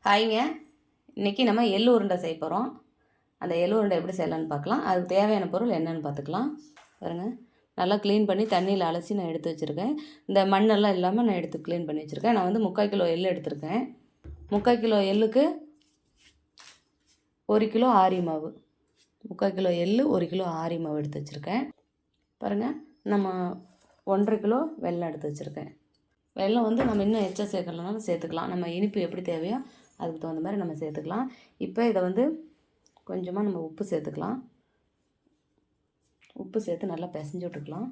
ஹாய்ங்க. இன்றைக்கி நம்ம எள்ளு உருண்டை செய்ய போகிறோம். அந்த எள்ளு உருண்டை எப்படி செய்யலான்னு பார்க்கலாம். அதுக்கு தேவையான பொருள் என்னென்னு பார்த்துக்கலாம். பாருங்கள், நல்லா க்ளீன் பண்ணி தண்ணியில் அலசி நான் எடுத்து வச்சுருக்கேன். இந்த மண்ணெல்லாம் இல்லாமல் நான் எடுத்து க்ளீன் பண்ணி வச்சுருக்கேன். நான் வந்து 3/4 கிலோ எள்ளு எடுத்திருக்கேன். 3/4 கிலோ எள்ளுக்கு 1 கிலோ ஆரி மாவு. 3/4 கிலோ எள்ளு 1 கிலோ ஆரி மாவு எடுத்து வச்சுருக்கேன். பாருங்கள், நம்ம 1.5 கிலோ வெல்லம் எடுத்து வச்சுருக்கேன். வெல்லம் வந்து நம்ம இன்னும் எச்சா சேர்க்கலனாலும் சேர்த்துக்கலாம். நம்ம இனிப்பு எப்படி தேவையோ அதுக்கு தகுந்த மாதிரி நம்ம சேர்த்துக்கலாம். இப்போ இதை வந்து கொஞ்சமாக நம்ம உப்பு சேர்த்துக்கலாம். உப்பு சேர்த்து நல்லா பிசைஞ்சு விட்டுக்கலாம்.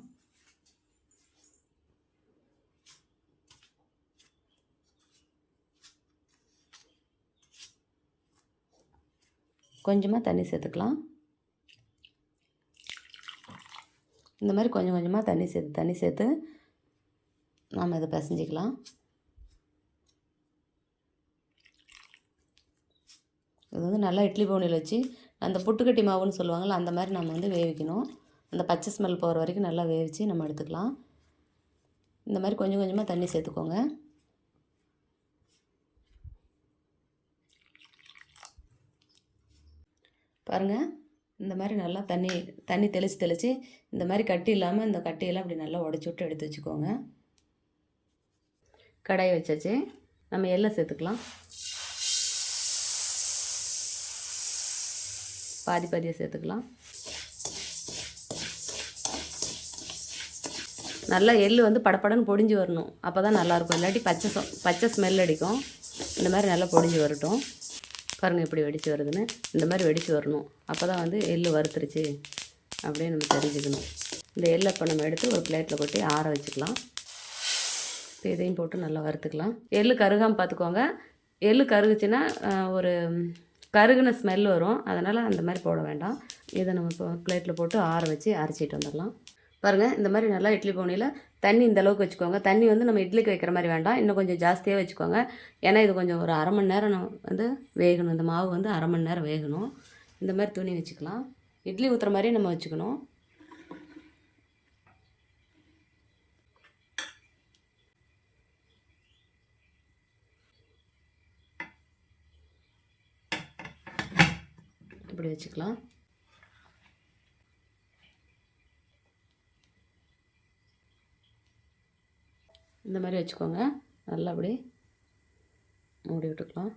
கொஞ்சமாக தண்ணி சேர்த்துக்கலாம். இந்த மாதிரி கொஞ்சம் கொஞ்சமாக தண்ணி சேர்த்து நாம் இதை பிசைஞ்சிக்கலாம். இது வந்து நல்லா இட்லி பவுனியில் வச்சு அந்த புட்டுக்கட்டி மாவுன்னு சொல்லுவாங்கள்ல, அந்த மாதிரி நம்ம வந்து வேவிக்கணும். அந்த பச்சை ஸ்மெல் போகிற வரைக்கும் நல்லா வேவிச்சு நம்ம எடுத்துக்கலாம். இந்த மாதிரி கொஞ்சம் கொஞ்சமாக தண்ணி சேர்த்துக்கோங்க. பாருங்கள், இந்த மாதிரி நல்லா தண்ணி தெளித்து இந்த மாதிரி கட்டி இல்லாமல் இந்த கட்டியெல்லாம் அப்படி நல்லா உடச்சி விட்டு எடுத்து வச்சுக்கோங்க. கடாயை வச்சாச்சு. நம்ம எள்ளை சேர்த்துக்கலாம். பாதியாக சேர்த்துக்கலாம். நல்லா எள்ளு வந்து படப்படன்னு பொடிஞ்சு வரணும். அப்போ தான் நல்லாயிருக்கும். இல்லாட்டி பச்சை ஸ்மெல் அடிக்கும். இந்த மாதிரி நல்லா பொடிஞ்சு வரட்டும். பாருங்கள் எப்படி வெடித்து வருதுன்னு. இந்த மாதிரி வெடித்து வரணும். அப்போ தான் வந்து எள்ளு வறுத்துருச்சு அப்படியே நம்ம தெரிஞ்சுக்கணும். இந்த எள்ளை இப்போ நம்ம எடுத்து ஒரு பிளேட்டில் கொட்டி ஆற வச்சுக்கலாம். இப்போ இதையும் போட்டு நல்லா வறுத்துக்கலாம். எள்ளு கருகாமல் பார்த்துக்கோங்க. எள்ளு கருகுச்சுன்னா ஒரு கருகுன ஸ்மெல் வரும். அதனால் அந்த மாதிரி போட வேண்டாம். இதை நம்ம இப்போ பிளேட்டில் போட்டு ஆற வச்சு அரைச்சிட்டு வந்துடலாம். பாருங்கள், இந்த மாதிரி நல்லா இட்லி பவுனியில் தண்ணி இந்த அளவுக்கு வச்சுக்கோங்க. தண்ணி வந்து நம்ம இட்லிக்கு வைக்கிற மாதிரி வேண்டாம், இன்னும் கொஞ்சம் ஜாஸ்தியாக வச்சுக்கோங்க. ஏன்னா இது கொஞ்சம் ஒரு 1/2 மணி நேரம் வந்து வேகணும். இந்த மாவு வந்து 1/2 மணி நேரம் வேகணும். இந்த மாதிரி துணி வச்சுக்கலாம். இட்லி ஊற்றுற மாதிரியே நம்ம வச்சுக்கணும். இப்படி வச்சுக்கலாம். இந்த மாதிரி வச்சுக்கோங்க. நல்லா அப்படி மூடி விட்டுக்கலாம்.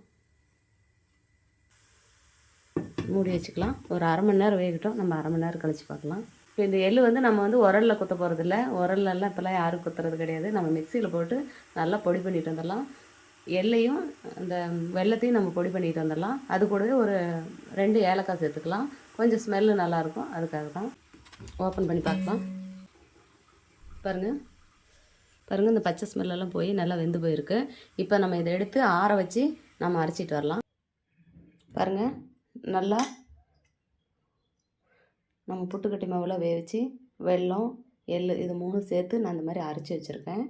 மூடி வச்சுக்கலாம். ஒரு 1/2 மணி நேரம் வேகட்டும். நம்ம 1/2 மணி நேரம் கழித்து பார்க்கலாம். இப்போ இந்த எள்ளு வந்து நம்ம வந்து உரலில் குத்த போகிறதில்ல. உரல்லலாம் இப்போல்லாம் யாரும் குத்துறது கிடையாது. நம்ம மிக்சியில் போட்டு நல்லா பொடி பண்ணிட்டு வந்துடலாம். எள்ளையும் அந்த வெல்லத்தையும் நம்ம பொடி பண்ணிட்டு வந்துடலாம். அது கூடவே ஒரு 2 ஏலக்காய் சேர்த்துக்கலாம். கொஞ்சம் ஸ்மெல்லு நல்லாயிருக்கும். அதுக்காக தான். ஓப்பன் பண்ணி பார்க்கலாம். பாருங்கள், இந்த பச்சை ஸ்மெல்லெல்லாம் போய் நல்லா வெந்து போயிருக்கு. இப்போ நம்ம இதை எடுத்து ஆற வச்சு நம்ம அரைச்சிட்டு வரலாம். பாருங்கள், நல்லா நம்ம புட்டுக்கட்டி மாவில் வேவிச்சு வெல்லம் எள்ளு இது 3 சேர்த்து நான் இந்த மாதிரி அரைச்சி வச்சுருக்கேன்.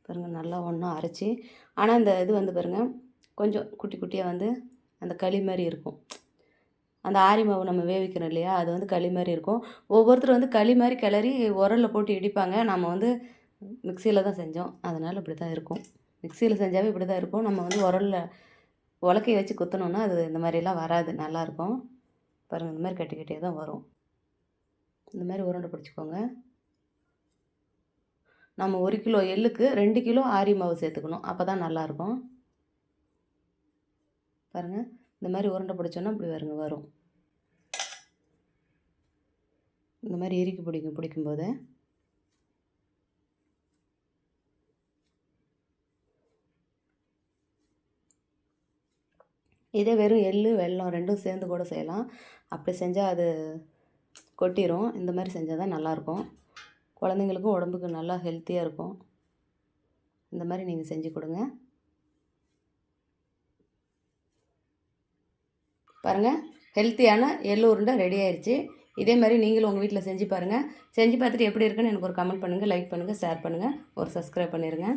பாருங்கள், நல்லா ஒன்றா அரைச்சி. ஆனால் இந்த இது வந்து பாருங்கள், கொஞ்சம் குட்டி குட்டியாக வந்து அந்த களி மாதிரி இருக்கும். அந்த ஆரி மாவு நம்ம வேவிக்கிறோம் இல்லையா, அது வந்து களி மாதிரி இருக்கும். ஒவ்வொருத்தர் வந்து களி மாதிரி கிளறி உரலில் போட்டு இடிப்பாங்க. நம்ம வந்து மிக்சியில் தான் செஞ்சோம். அதனால் இப்படி தான் இருக்கும். மிக்சியில் செஞ்சாவே இப்படி தான் இருக்கும். நம்ம வந்து உலக்கையை வச்சு குத்தினோன்னா அது இந்த மாதிரிலாம் வராது. நல்லாயிருக்கும். பாருங்கள், இந்த மாதிரி கட்டி கட்டியாக தான் வரும். இந்த மாதிரி உருண்டை பிடிச்சிக்கோங்க. நம்ம 1 கிலோ எள்ளுக்கு 2 கிலோ ஆரி மாவு சேர்த்துக்கணும். அப்போ தான் நல்லாயிருக்கும். பாருங்கள், இந்த மாதிரி உருண்டை பிடிச்சோன்னா இப்படி வரும். இந்த மாதிரி இறுக்கி பிடிக்கும்போது இதே வெறும் எள்ளு வெல்லம் 2ம் சேர்ந்து கூட செய்யலாம். அப்படி செஞ்சால் அது கொட்டிடும். இந்த மாதிரி செஞ்சால் தான் நல்லாயிருக்கும். குழந்தைங்களுக்கும் உடம்புக்கு நல்லா ஹெல்த்தியாக இருக்கும். இந்த மாதிரி நீங்கள் செஞ்சு கொடுங்க. பாருங்கள், ஹெல்த்தியான எள்ளு உருண்டை ரெடி ஆயிடுச்சு. இதே மாதிரி நீங்களும் உங்கள் வீட்டில் செஞ்சு பாருங்கள். செஞ்சு பார்த்துட்டு எப்படி இருக்குன்னு எனக்கு ஒரு கமெண்ட் பண்ணுங்கள், லைக் பண்ணுங்கள், ஷேர் பண்ணுங்கள், ஒரு சப்ஸ்கிரைப் பண்ணிடுங்க.